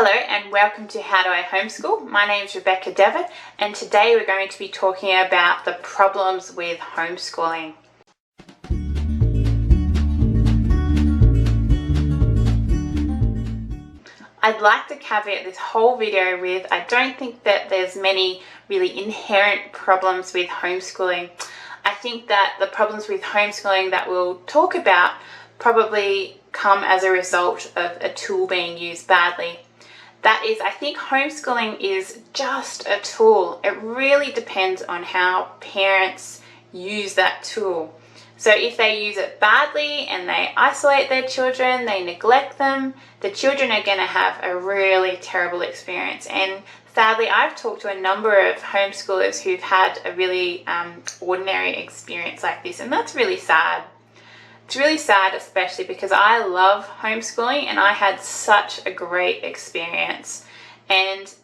Hello and welcome to How Do I Homeschool? My name is Rebecca Devitt and today we're going to be talking about the problems with homeschooling. I'd like to caveat this whole video with I don't think that there's many really inherent problems with homeschooling. I think that the problems with homeschooling that we'll talk about probably come as a result of a tool being used badly. That is, I think homeschooling is just a tool. It really depends on how parents use that tool. So if they use it badly and they isolate their children, they neglect them, the children are going to have a really terrible experience. And sadly, I've talked to a number of homeschoolers who've had a really ordinary experience like this, and that's really sad. It's really sad, especially because I love homeschooling and I had such a great experience. And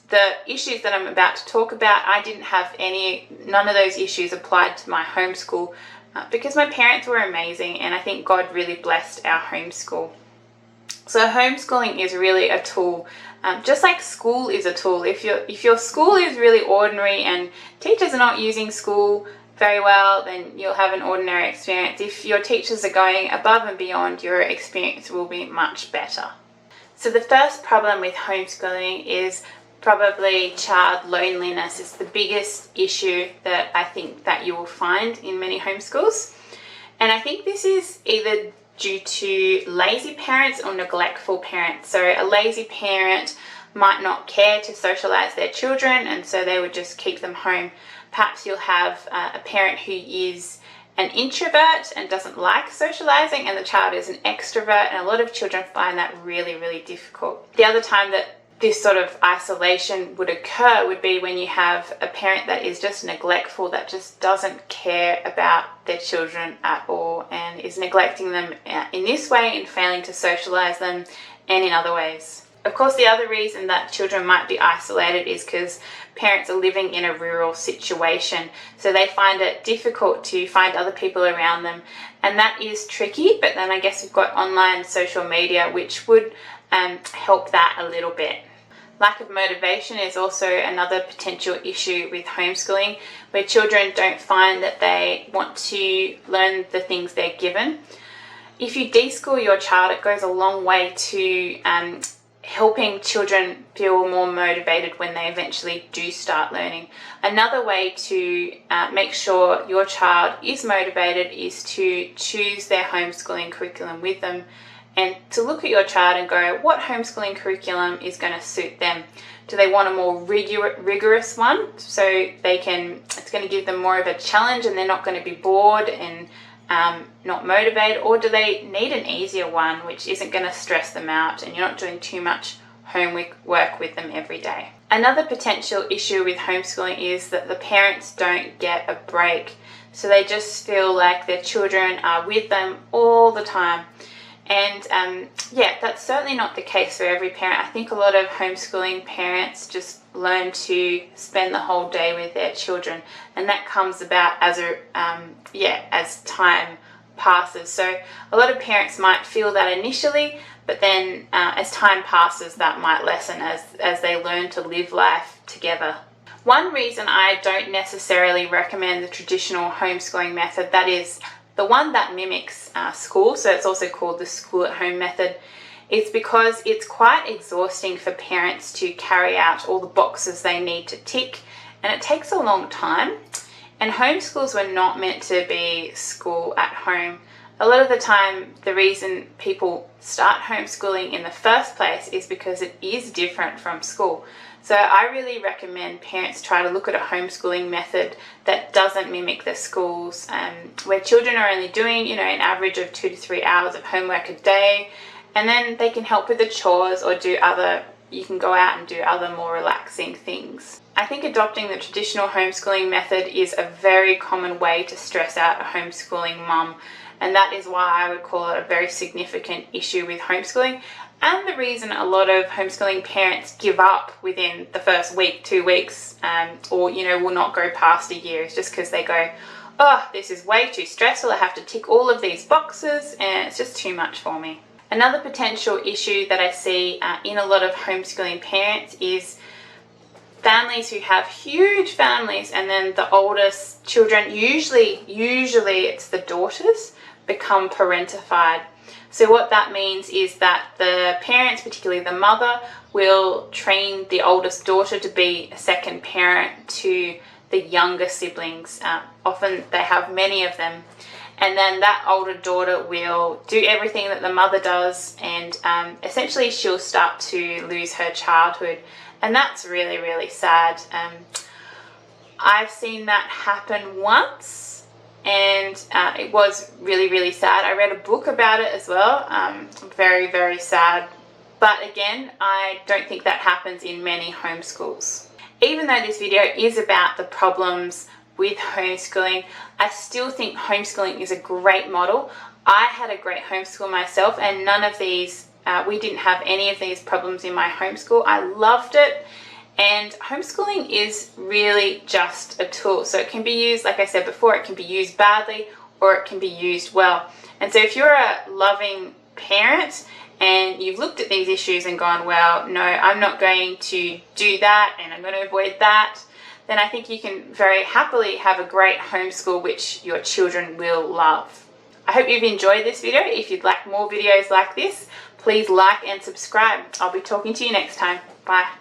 the issues that I'm about to talk about, I didn't have none of those issues applied to my homeschool because my parents were amazing and I think God really blessed our homeschool. So homeschooling is really a tool, just like school is a tool. If your school is really ordinary and teachers are not using school very well, then you'll have an ordinary experience. If your teachers are going above and beyond, your experience will be much better. So the first problem with homeschooling is probably child loneliness. It's the biggest issue that I think that you will find in many homeschools. And I think this is either due to lazy parents or neglectful parents. So a lazy parent might not care to socialize their children and so they would just keep them home. Perhaps you'll have a parent who is an introvert and doesn't like socializing and the child is an extrovert, and a lot of children find that really, really difficult. The other time that this sort of isolation would occur would be when you have a parent that is just neglectful, that just doesn't care about their children at all and is neglecting them in this way and failing to socialize them and in other ways. Of course, the other reason that children might be isolated is because parents are living in a rural situation, so they find it difficult to find other people around them, and that is tricky. But then I guess we've got online social media which would help that a little bit. Lack of motivation is also another potential issue with homeschooling, where children don't find that they want to learn the things they're given. If you deschool your child, it goes a long way to helping children feel more motivated when they eventually do start learning. Another way to make sure your child is motivated is to choose their homeschooling curriculum with them and to look at your child and go, what homeschooling curriculum is going to suit them? Do they want a more rigorous one so it's going to give them more of a challenge and they're not going to be bored and not motivated, or do they need an easier one which isn't going to stress them out and you're not doing too much homework with them every day? Another potential issue with homeschooling is that the parents don't get a break, so they just feel like their children are with them all the time. And yeah, that's certainly not the case for every parent. I think a lot of homeschooling parents just learn to spend the whole day with their children, and that comes about as time passes. So a lot of parents might feel that initially, but then as time passes that might lessen as they learn to live life together. One reason I don't necessarily recommend the traditional homeschooling method, that is the one that mimics school, so it's also called the school at home method, is because it's quite exhausting for parents to carry out all the boxes they need to tick, and it takes a long time. And homeschools were not meant to be school at home. A lot of the time, the reason people start homeschooling in the first place is because it is different from school. So I really recommend parents try to look at a homeschooling method that doesn't mimic the schools, where children are only doing, an average of 2 to 3 hours of homework a day, and then they can help with the chores or you can go out and do other more relaxing things. I think adopting the traditional homeschooling method is a very common way to stress out a homeschooling mum, and that is why I would call it a very significant issue with homeschooling, and the reason a lot of homeschooling parents give up within the first week, 2 weeks, or will not go past a year, is just because they go, oh, this is way too stressful, I have to tick all of these boxes and it's just too much for me. Another potential issue that I see in a lot of homeschooling parents is families who have huge families, and then the oldest children, usually it's the daughters, become parentified. So what that means is that the parents, particularly the mother, will train the oldest daughter to be a second parent to the younger siblings. Often they have many of them. And then that older daughter will do everything that the mother does, and essentially she'll start to lose her childhood. And that's really, really sad. I've seen that happen once, and it was really, really sad. I read a book about it as well. Very, very sad. But again, I don't think that happens in many homeschools. Even though this video is about the problems with homeschooling, I still think homeschooling is a great model. I had a great homeschool myself, and none of these, we didn't have any of these problems in my homeschool. I loved it. And homeschooling is really just a tool. So it can be used, like I said before, it can be used badly or it can be used well. And so if you're a loving parent and you've looked at these issues and gone, well, no, I'm not going to do that and I'm going to avoid that, then I think you can very happily have a great homeschool which your children will love. I hope you've enjoyed this video. If you'd like more videos like this, please like and subscribe. I'll be talking to you next time. Bye.